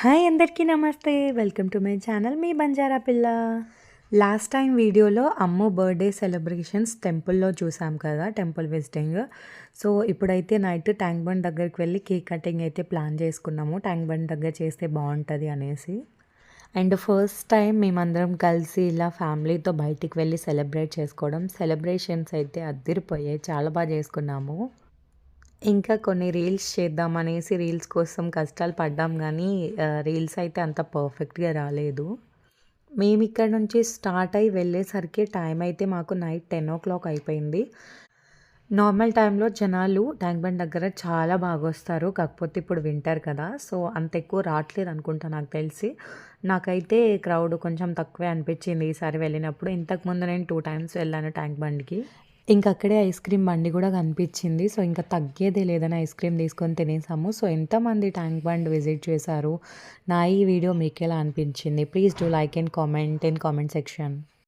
Hi అందరికీ నమస్తే. Welcome to my channel మీ బంజారా పిల్ల. లాస్ట్ టైం వీడియోలో అమ్ము బర్త్డే సెలబ్రేషన్స్ టెంపుల్లో చూసాం కదా, టెంపుల్ విజిటింగ్. సో ఇప్పుడైతే నైట్ ట్యాంక్ బండ్ దగ్గరికి వెళ్ళి కేక్ కటింగ్ అయితే ప్లాన్ చేసుకున్నాము. ట్యాంక్ బండ్ దగ్గర చేస్తే బాగుంటుంది అనేసి. అండ్ ఫస్ట్ టైం మేమందరం కలిసి ఇలా ఫ్యామిలీతో బయటికి వెళ్ళి సెలబ్రేట్ చేసుకోవడం. సెలబ్రేషన్స్ అయితే అద్దిరిపోయాయి, చాలా బాగా చేసుకున్నాము. ఇంకా కొన్ని రీల్స్ చేద్దామనేసి రీల్స్ కోసం కష్టాలు పడ్డాం కానీ రీల్స్ అయితే అంత పర్ఫెక్ట్‌గా రాలేదు. మేమిక్కడ నుంచి స్టార్ట్ అయ్యి వెళ్ళేసరికి టైం అయితే మాకు నైట్ 10:00 అయిపోయింది. నార్మల్ టైంలో జనాలు ట్యాంక్ బండ్ దగ్గర చాలా బాగొస్తారు. కాకపోతే ఇప్పుడు వింటర్ కదా, సో అంత ఎక్కువ రావట్లేదు అనుకుంటా నాకు తెలిసి. నాకైతే క్రౌడ్ కొంచెం తక్కువే అనిపించింది ఈసారి వెళ్ళినప్పుడు. ఇంతకుముందు నేను 2 టైమ్స్ వెళ్ళాను ట్యాంక్ బండ్‌కి. ఇంకక్కడే ఐస్ క్రీమ్ బండి కూడా కనిపించింది. సో ఇంకా తగ్గేదే లేదని ఐస్ క్రీమ్ తీసుకొని తినేసాము. సో ఎంతమంది ట్యాంక్ బండ్ విజిట్ చేశారు, నా ఈ వీడియో మీకెలా అనిపించింది? Please do like and comment in comment section.